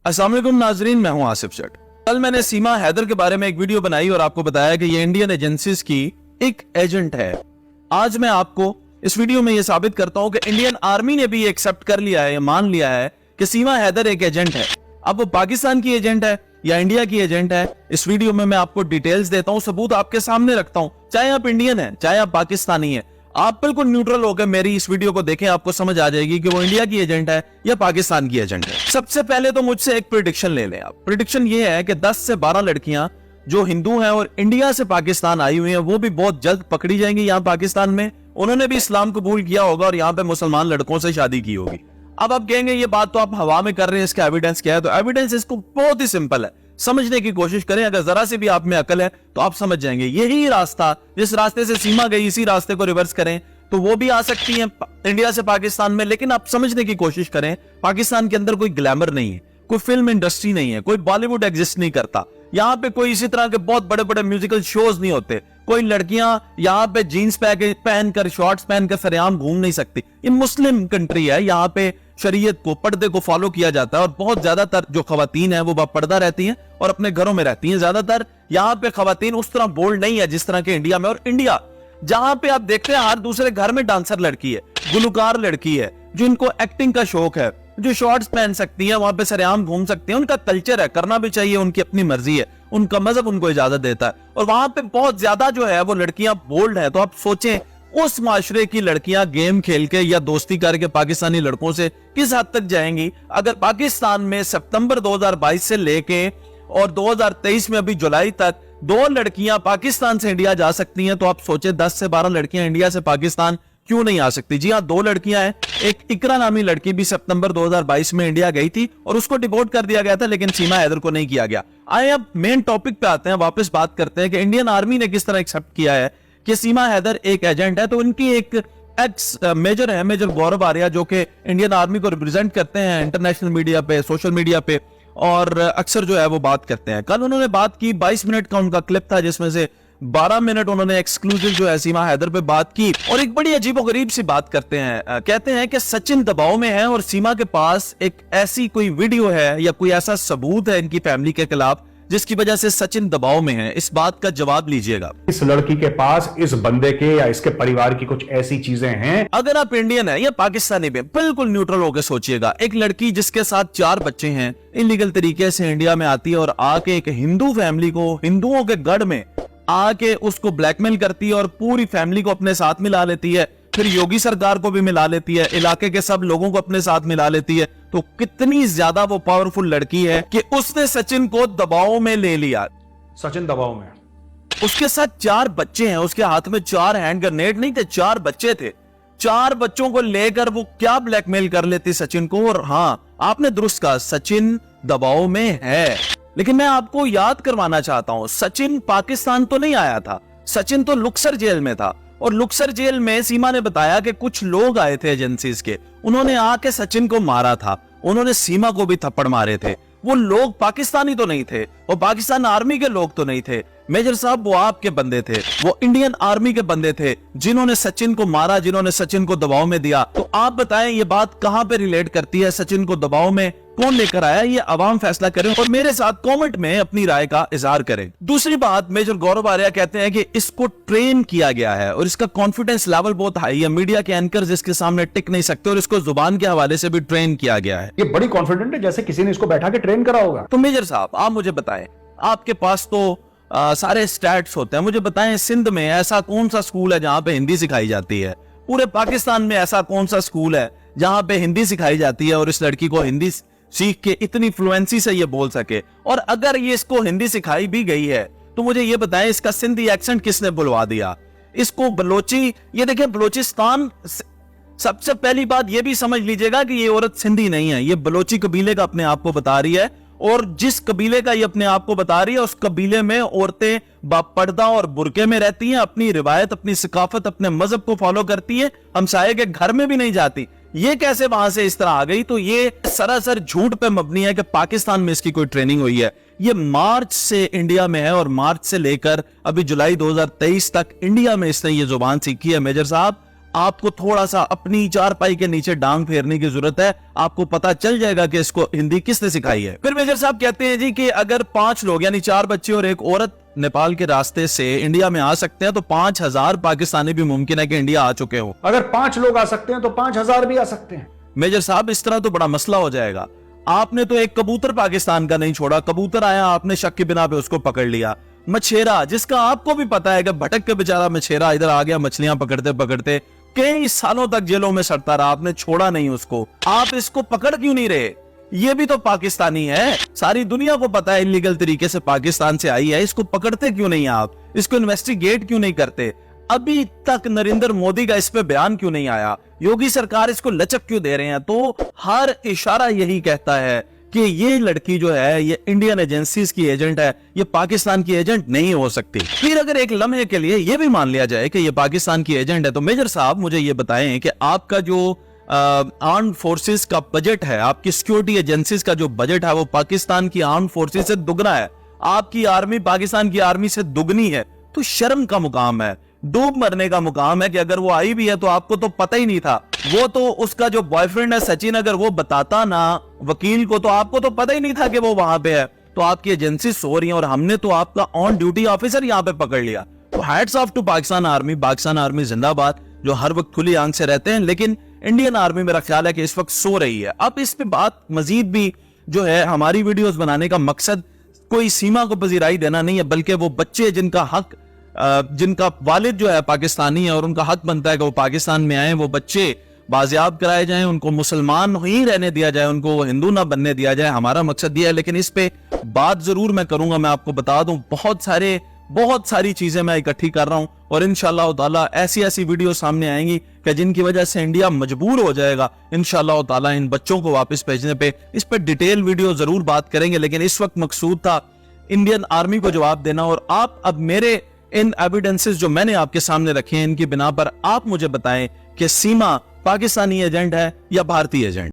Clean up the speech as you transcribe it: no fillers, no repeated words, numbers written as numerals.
अस्सलाम वालेकुम नाजरीन, मैं हूं आसिफ जट। कल मैंने सीमा हैदर के बारे में एक वीडियो बनाई और आपको बताया कि ये इंडियन एजेंसीज की एक एजेंट है। आज मैं आपको इस वीडियो में ये साबित करता हूं कि इंडियन आर्मी ने भी एक्सेप्ट कर लिया है, मान लिया है कि सीमा हैदर एक एजेंट है। अब वो पाकिस्तान की एजेंट है या इंडिया की एजेंट है, इस वीडियो में मैं आपको डिटेल्स देता हूं, सबूत आपके सामने रखता हूं। चाहे आप इंडियन है, चाहे आप पाकिस्तानी है, आप बिल्कुल न्यूट्रल होकर मेरी इस वीडियो को देखें, आपको समझ आ जाएगी कि वो इंडिया की एजेंट है या पाकिस्तान की एजेंट है। सबसे पहले तो मुझसे एक प्रेडिक्शन ले लें आप। प्रेडिक्शन ये है कि 10 से 12 लड़कियां जो हिंदू हैं और इंडिया से पाकिस्तान आई हुई हैं, वो भी बहुत जल्द पकड़ी जाएंगी यहाँ पाकिस्तान में। उन्होंने भी इस्लाम कबूल किया होगा और यहाँ पे मुसलमान लड़कों से शादी की होगी। अब आप कहेंगे ये बात तो आप हवा में कर रहे हैं, इसका एविडेंस क्या है? तो एविडेंस इसको बहुत ही सिंपल है, समझने की कोशिश करें। अगर जरा से भी आप में अकल है तो आप समझ जाएंगे। यही रास्ता, जिस रास्ते से सीमा गई, इसी रास्ते को रिवर्स करें तो वो भी आ सकती है इंडिया से पाकिस्तान में। लेकिन आप समझने की कोशिश करें, पाकिस्तान के अंदर कोई ग्लैमर नहीं है, कोई फिल्म इंडस्ट्री नहीं है, कोई बॉलीवुड एग्जिस्ट नहीं करता। यहाँ पे कोई इसी तरह के बहुत बड़े बड़े म्यूजिकल शोज नहीं होते। कोई लड़कियां यहाँ पे जीन्स पहनकर, शॉर्ट्स पहनकर सरेआम घूम नहीं सकती। ये मुस्लिम कंट्री है, यहाँ पे शरीयत को, पर्दे को फॉलो किया जाता है और बहुत ज्यादातर जो खवातीन है वो बापर्दा रहती हैं और अपने घरों में रहती हैं। ज्यादातर यहाँ पे खवातीन उस तरह बोल्ड नहीं है जिस तरह के इंडिया में। और इंडिया जहां पे आप देखते हैं हर दूसरे घर में डांसर लड़की है, गुलकार लड़की है, जिनको एक्टिंग का शौक है, जो शॉर्ट्स पहन सकती है, वहां पे सरेआम घूम सकती है। उनका कल्चर है, करना भी चाहिए, उनकी अपनी मर्जी है, उनका मजहब उनको इजाजत देता है। और वहां पे बहुत ज्यादा जो है वो लड़कियां बोल्ड है। तो आप सोचें उस माशरे की लड़कियां गेम खेल के या दोस्ती करके पाकिस्तानी लड़कों से किस हद तक जाएंगी। अगर पाकिस्तान में सितंबर 2022 से लेके और 2023 में अभी जुलाई तक 2 लड़कियां पाकिस्तान से इंडिया जा सकती हैं, तो आप सोचे 10 से 12 लड़कियां इंडिया से पाकिस्तान क्यों नहीं आ सकती? जी हाँ, 2 लड़कियां हैं। एक इकरा नामी लड़की भी सितंबर 2022 में इंडिया गई थी और उसको डिपोर्ट कर दिया गया था, लेकिन सीमा हैदर को नहीं किया गया। आए अब मेन टॉपिक पे आते हैं, वापस बात करते हैं कि इंडियन आर्मी ने किस तरह एक्सेप्ट किया है कि सीमा हैदर एक एजेंट है। तो उनकी एक एक्स मेजर है, मेजर गौरव आर्या, जो कि इंडियन आर्मी को रिप्रेजेंट करते हैं इंटरनेशनल मीडिया पे, सोशल मीडिया पे, और अक्सर जो है वो बात करते हैं। कल उन्होंने बात की, 22 मिनट का उनका क्लिप था, जिसमें से 12 मिनट उन्होंने एक्सक्लूसिव जो है सीमा हैदर पे बात की। और एक बड़ी अजीबोगरीब सी बात करते हैं, कहते हैं कि सचिन दबाव में है और सीमा के पास एक ऐसी कोई वीडियो है या कोई ऐसा सबूत है इनकी फैमिली के खिलाफ जिसकी वजह से सचिन दबाव में है। इस बात का जवाब लीजिएगा। इस लड़की के पास, इस बंदे के या इसके परिवार की कुछ ऐसी चीजें हैं। अगर आप इंडियन है या पाकिस्तानी भी, बिल्कुल न्यूट्रल होकर सोचिएगा। एक लड़की जिसके साथ 4 बच्चे हैं, इलीगल तरीके से इंडिया में आती है और आके एक हिंदू फैमिली को, हिंदुओं के गढ़ में आके उसको ब्लैकमेल करती है और पूरी फैमिली को अपने साथ मिला लेती है, फिर योगी सरकार को भी मिला लेती है, इलाके के सब लोगों को अपने साथ मिला लेती है। तो कितनी ज्यादा वो पावरफुल लड़की है कि उसने सचिन को दबाव में ले लिया। सचिन दबाव में, उसके साथ 4 बच्चे हैं, उसके हाथ में 4 हैंड ग्रेनेड नहीं थे, 4 बच्चे थे। 4 बच्चों को लेकर वो क्या ब्लैकमेल कर लेती सचिन को। और हाँ, आपने दुरुस्त कहा, सचिन दबाव में है। लेकिन मैं आपको याद करवाना चाहता हूं, सचिन पाकिस्तान तो नहीं आया था, सचिन तो लुक्सर जेल में था। और लुक्सर जेल में सीमा ने बताया कि कुछ लोग आए थे एजेंसीज के, उन्होंने आके सचिन को मारा था, उन्होंने सीमा को भी थप्पड़ मारे थे। वो लोग पाकिस्तानी तो नहीं थे, वो पाकिस्तान आर्मी के लोग तो नहीं थे मेजर साहब, वो आपके बंदे थे, वो इंडियन आर्मी के बंदे थे जिन्होंने सचिन को मारा, जिन्होंने सचिन को दबाव में दिया। तो आप बताएं ये बात कहां पे रिलेट करती है? सचिन को दबाव में कौन लेकर आया, ये अवाम फैसला करें और मेरे साथ कमेंट में अपनी राय का इजहार करें। दूसरी बात, मेजर गौरव आर्या कहते हैं कि इसको ट्रेन किया गया है और इसका कॉन्फिडेंस लेवल बहुत हाई है, मीडिया के एंकर्स इसके सामने टिक नहीं सकते और इसको जुबान के हवाले से भी ट्रेन किया गया है। ये बड़ी कॉन्फिडेंट है, जैसे किसी ने इसको बैठा के ट्रेन करा होगा। तो मेजर साहब आप मुझे बताएं, आपके पास तो सारे स्टैट्स होते हैं, मुझे बताएं सिंध में ऐसा कौन सा स्कूल है जहां पे हिंदी सिखाई जाती है? पूरे पाकिस्तान में ऐसा कौन सा स्कूल है जहां पे हिंदी सिखाई जाती है और इस लड़की को हिंदी सीख के इतनी फ्लुएंसी से ये बोल सके? और अगर ये इसको हिंदी सिखाई भी गई है तो मुझे ये बताएं इसका सिंधी एक्सेंट किसने बुलवा दिया? इसको बलोची, ये देखिए बलोचिस्तान, सबसे पहली बात ये भी समझ लीजिएगा कि ये औरत सिंधी नहीं है, ये बलोची कबीले का अपने आप को बता रही है। और जिस कबीले का ये अपने आप को बता रही है, उस कबीले में औरतें बापर्दा और बुरके में रहती हैं, अपनी रिवायत, अपनी सकाफत, अपने मजहब को फॉलो करती है, हमसाये के घर में भी नहीं जाती। ये कैसे वहां से इस तरह आ गई? तो ये सरासर झूठ पे मबनी है कि पाकिस्तान में इसकी कोई ट्रेनिंग हुई है। ये मार्च से इंडिया में है और मार्च से लेकर अभी जुलाई 2023 तक इंडिया में इसने ये जुबान सीखी है। मेजर साहब आपको थोड़ा सा अपनी चारपाई के नीचे डांग फेरने की जरूरत है, आपको पता चल जाएगा कि इसको हिंदी किसने सिखाई है। फिर मेजर साहब कहते हैं जी कि अगर 5 लोग यानी 4 बच्चे और एक औरत नेपाल के रास्ते से इंडिया में आ सकते हैं तो 5000 पाकिस्तानी भी मुमकिन है कि इंडिया आ चुके हो। अगर 5 लोग आ सकते हैं तो 5000 भी आ सकते हैं। मेजर साहब इस तरह तो बड़ा मसला हो जाएगा। आपने तो एक कबूतर पाकिस्तान का नहीं छोड़ा, कबूतर आया आपने शक की बिना पे उसको पकड़ लिया। मछेरा जिसका आपको भी पता है कि भटक के बेचारा मछेरा इधर आ गया, मछलियां पकड़ते पकड़ते कई सालों तक जेलों में सड़ता रहा, आपने छोड़ा नहीं उसको। आप इसको पकड़ क्यों नहीं रहे? ये भी तो पाकिस्तानी है, सारी दुनिया को पता है इलीगल तरीके से पाकिस्तान से आई है, इसको पकड़ते क्यों नहीं आप? इसको इन्वेस्टिगेट क्यों नहीं करते? अभी तक नरेंद्र मोदी का इस पे बयान क्यों नहीं आया? योगी सरकार इसको लचक क्यों दे रहे हैं? तो हर इशारा यही कहता है कि ये लड़की जो है ये इंडियन एजेंसीज की एजेंट है, ये पाकिस्तान की एजेंट नहीं हो सकती। फिर अगर एक लम्हे के लिए ये भी मान लिया जाए कि ये पाकिस्तान की एजेंट है, तो मेजर साहब मुझे ये बताएं कि आपका जो आर्म फोर्सेस का बजट है, आपकी सिक्योरिटी एजेंसीज का जो बजट है वो पाकिस्तान की आर्म फोर्सेस से दुगना है, आपकी आर्मी पाकिस्तान की आर्मी से दुगनी है। तो शर्म का मुकाम है, डूब मरने का मुकाम है कि अगर वो आई भी है तो आपको तो पता ही नहीं था। वो तो उसका जो बॉयफ्रेंड है सचिन, अगर वो बताता ना वकील को तो आपको तो पता ही नहीं था कि वो वहां पे है। तो आपकी एजेंसी सो रही है और हमने तो आपका ऑन ड्यूटी ऑफिसर यहाँ पे पकड़ लिया। तो hats off to Pakistan army जिंदाबाद, जो हर वक्त खुली आंख से रहते हैं। लेकिन इंडियन आर्मी मेरा ख्याल है कि इस वक्त सो रही है। अब इस पे बात मजीद भी जो है, हमारी वीडियोस बनाने का मकसद कोई सीमा को पजीराई देना नहीं है, बल्कि वो बच्चे जिनका हक, जिनका वालिद जो है पाकिस्तानी है और उनका हक बनता है कि वो पाकिस्तान में आए, वो बच्चे बाजियाब कराए जाएं, उनको मुसलमान ही रहने दिया जाए, उनको हिंदू ना बनने दिया जाए। हमारा मकसद ये है। लेकिन इस पे बात जरूर मैं करूंगा। मैं आपको बता दूं बहुत सारी चीजें मैं इकट्ठी कर रहा हूं और इंशाअल्लाह ताला ऐसी वीडियो सामने आएंगी कि जिनकी वजह से इंडिया मजबूर हो जाएगा इंशाअल्लाह ताला इन बच्चों को वापस भेजने पे। इस पे डिटेल वीडियो जरूर बात करेंगे, लेकिन इस वक्त मकसूद था इंडियन आर्मी को जवाब देना। और आप अब मेरे इन एविडेंसेस जो मैंने आपके सामने रखे हैं, इनकी बिना पर आप मुझे बताएं कि सीमा पाकिस्तानी एजेंट है या भारतीय एजेंट।